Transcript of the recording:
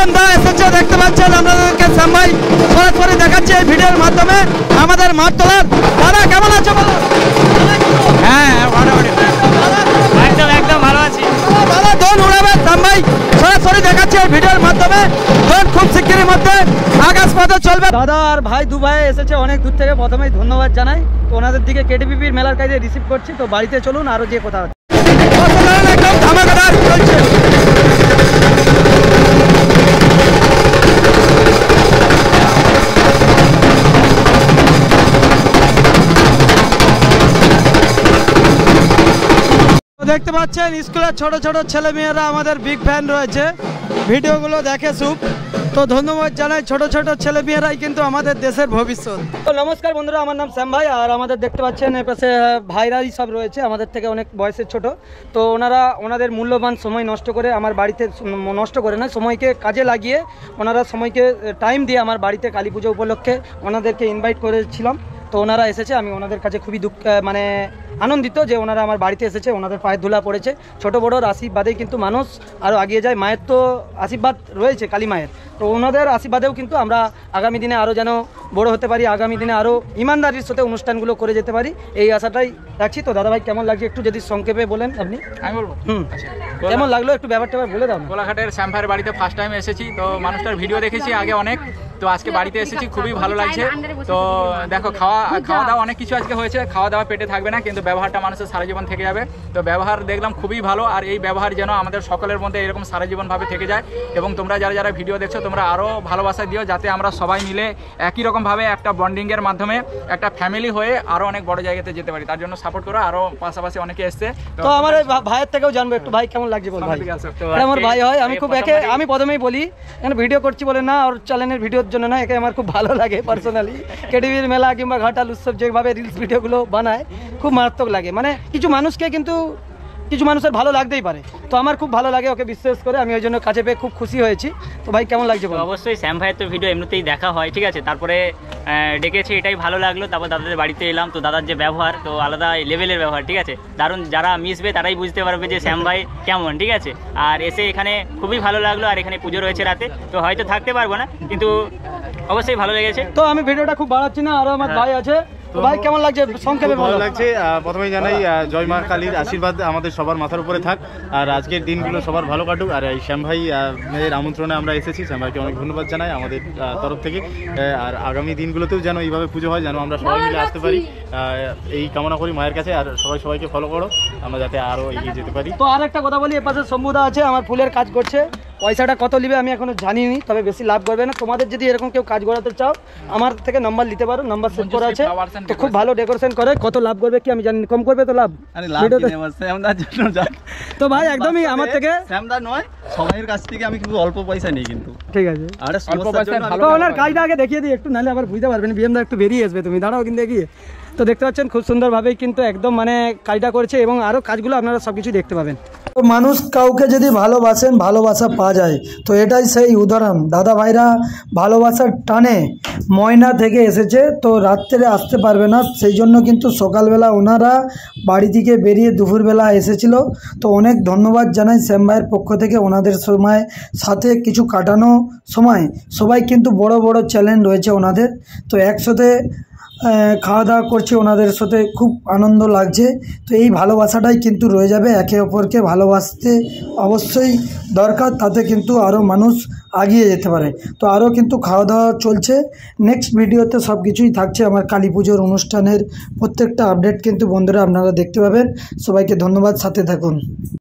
BM দা এসেছে দেখতে পাচ্ছেন আপনাদেরকে শ্যাম ভাই সরাসরি দেখাচ্ছে এই ভিডিওর মাধ্যমে আমাদের মাঠতলার। দাদা কেমন আছে বলো? হ্যাঁ মোটামুটি একদম ভালো আছি। দাদা দোন উড়াবে শ্যাম ভাই সরাসরি দেখাচ্ছে এই ভিডিওর মাধ্যমে। দোন খুব শিগগিরই মধ্যে আকাশ পথে চলবে। দাদা আর ভাই দু ভাই এসেছে অনেক দূর থেকে, প্রথমেই ধন্যবাদ জানাই। তো ওনাদের দিকে কেটিপিপির মেলার কাজে রিসিভ করছি। তো বাড়িতে চলুন আরও যে কথা হচ্ছে একদম ধামাকাদার চলছে। দেখতে পাচ্ছেন স্কুলের ছোট ছোট ছেলে মেয়েরা আমাদের বিগ ফ্যান রয়েছে, ভিডিওগুলো দেখে সুপ। তো ধন্যবাদ জানাই, ছোট ছোট ছেলে মেয়েরাই কিন্তু আমাদের দেশের ভবিষ্যৎ। তো নমস্কার বন্ধুরা, আমার নাম শ্যাম ভাই। আর আমাদের দেখতে পাচ্ছেন এর পাশে ভাইরাই সব রয়েছে আমাদের থেকে অনেক বয়সের ছোট। তো ওনাদের মূল্যবান সময় নষ্ট করে আমার বাড়িতে, নষ্ট করে না, সময়কে কাজে লাগিয়ে ওনারা সময়কে টাইম দিয়ে আমার বাড়িতে কালী পুজো উপলক্ষে ওনাদেরকে ইনভাইট করেছিলাম। তো ওনারা এসেছে, আমি ওনাদের কাছে খুবই মানে আনন্দিত যে ওনারা আমার বাড়িতে এসেছে। ওনাদের পায়ের ধুলা পড়েছে, ছোট বড়োর আশীর্বাদেই কিন্তু মানুষ আরও এগিয়ে যায়। মায়ের তো আশীর্বাদ রয়েছে, কালী মায়ের, তো ওনাদের আশীর্বাদেও কিন্তু আমরা আগামী দিনে আরও যেন বড় হতে পারি, আগামী দিনে আরও ইমানদারির সাথে অনুষ্ঠানগুলো করে যেতে পারি, এই আশাটাই রাখছি। তো দাদাভাই কেমন লাগছে একটু যদি সংক্ষেপে বলেন আপনি। আমি বলবো কেমন লাগলো একটু ব্যাপারটা বলে দাও। কোলাঘাটের শ্যাম ভাইয়ের বাড়িতে ফার্স্ট টাইম এসেছি। তো মানুষটার ভিডিও দেখেছি আগে অনেক, তো আজকে বাড়িতে এসেছি, খুবই ভালো লাগছে। তো দেখো খাওয়া দাওয়া অনেক কিছু আজকে হয়েছে, খাওয়া দাওয়া পেটে থাকবে না, কিন্তু ব্যবহারটা মানুষের সারা জীবন থেকে যাবে। তো ব্যবহার দেখলাম খুবই ভালো, আর এই ব্যবহার যেন আমাদের সকলের মধ্যে এরকম সারা জীবনভাবে থেকে যায়। এবং তোমরা যারা যারা ভিডিও দেখছো তোমরা আরও ভালোবাসা দিও, যাতে আমরা সবাই মিলে একই রকমভাবে একটা বন্ডিংয়ের মাধ্যমে একটা ফ্যামিলি হয়ে আরও অনেক বড় জায়গাতে যেতে পারি। তার জন্য সাপোর্ট করো। আরও পাশাপাশি অনেকে এসছে। তো আমার ভাইয়ের থেকেও জানবো একটু, ভাই কেমন লাগছে বল। ভাই আমার ভাই হয়, আমি প্রথমেই বলি এখানে ভিডিও করছি বলে না, ওর চ্যানেলের ভিডিওর জন্য না, একে আমার খুব ভালো লাগে পার্সোনালি। কেটিভির মেলা কিংবা ঘাটাল উৎসব যেভাবে রিলস ভিডিওগুলো বানায় খুব মারাত্মক লাগে। মানে কিছু মানুষকে কিন্তু কিছু মানুষের ভালো লাগতেই পারে, তো আমার খুব ভালো লাগে ওকে বিশ্বাস করে, আমি ওই জন্য কাছে পেয়ে খুব খুশি হয়েছি। তো ভাই কেমন লাগছে? অবশ্যই শ্যাম ভাইয়ের তো ভিডিও এমনিতেই দেখা হয়, ঠিক আছে, তারপরে ডেকেছে, এটাই ভালো লাগলো। তারপর দাদাদের বাড়িতে এলাম, তো দাদার যে ব্যবহার, তো আলাদা লেভেলের ব্যবহার, ঠিক আছে, দারুণ। যারা মিশবে তারাই বুঝতে পারবে যে শ্যাম ভাই কেমন, ঠিক আছে। আর এসে এখানে খুবই ভালো লাগলো, আর এখানে পুজো রয়েছে রাতে, তো হয়তো থাকতে পারবো না, কিন্তু অবশ্যই ভালো লেগেছে। তো আমি ভিডিওটা খুব বাড়াচ্ছি না, আরও আমার ভাই আছে। ভাই কেমন লাগছে সংক্ষেপে? ভালো লাগছে। প্রথমেই জানাই জয় মা কালীর আশীর্বাদ আমাদের সবার মাথার উপরে থাক, আর আজকের দিনগুলো সবার ভালো কাটুক। আর এই শ্যাম ভাই এর আমন্ত্রণে আমরা এসেছি, শ্যাম ভাইকে অনেক ধন্যবাদ জানাই আমাদের তরফ থেকে। আর আগামী দিনগুলোতেও যেন এইভাবে পুজো হয়, যেন আমরা সবাই মিলে আসতে পারি, এই কামনা করি মায়ের কাছে। আর সবাইকে ফলো করো, আমরা যাতে আরও এগিয়ে যেতে পারি। তো আর একটা কথা বলি, এর পাশে শম্ভুদা আছে, আমার ফুলের কাজ করছে। পয়সাটা কত নেবে আমি এখনো জানিনি, তবে বেশি লাভ করবে না। তোমাদের যদি এরকম কেউ কাজ করাতে চাও আমার থেকে নাম্বার নিতে পারো, নাম্বার সেভ করা আছে। তো খুব ভালো ডেকোরেশন করে, কত লাভ করবে কি আমি জানি, কম করবে তো লাভ। তো ভাই একদমই আমার থেকে নয়, সবাইয়ের কাছ থেকে আমি কিন্তু অল্প পয়সা নেই, কিন্তু ঠিক আছে। তো ওনার কাজটা আগে দেখিয়ে দিই একটু, নাহলে আবার বুঝতে পারবেন। বিএমদা একটু বেরিয়ে আসবে, তুমি দাঁড়াও কিন্তু এগিয়ে। তো দেখতে পাচ্ছেন খুব সুন্দরভাবেই কিন্তু একদম মানে কাজটা করেছে, এবং আরও কাজগুলো আপনারা সব কিছু দেখতে পাবেন। তো মানুষ কাউকে যদি ভালোবাসেন, ভালোবাসা পাওয়া যায়। তো এটাই সেই উদাহরণ। দাদা ভাইরা ভালোবাসার টানে ময়না থেকে এসেছে, তো রাত্রে আসতে পারবে না, সেই জন্য কিন্তু সকালবেলা ওনারা বাড়ি থেকে বেরিয়ে দুপুরবেলা এসেছিল। তো অনেক ধন্যবাদ জানাই শ্যাম ভাইয়ের পক্ষ থেকে, ওনাদের সময় সাথে কিছু কাটানো সময়। সবাই কিন্তু বড় বড় চ্যালেঞ্জ রয়েছে ওনাদের, তো একসাথে খাওয়া দাওয়া করছে, ওনাদের সাথে খুব আনন্দ লাগছে। তো এই ভালোবাসাটাই কিন্তু রয়ে যাবে, একে অপরকে ভালোবাসতে অবশ্যই দরকার, তাতে কিন্তু আরও মানুষ এগিয়ে যেতে পারে। তো আরও কিন্তু খাওয়া দাওয়া চলছে, নেক্সট ভিডিওতে সব কিছুই থাকছে। আমার কালী পুজোর অনুষ্ঠানের প্রত্যেকটা আপডেট কিন্তু বন্ধুরা আপনারা দেখতে পাবেন। সবাইকে ধন্যবাদ, সাথে থাকুন।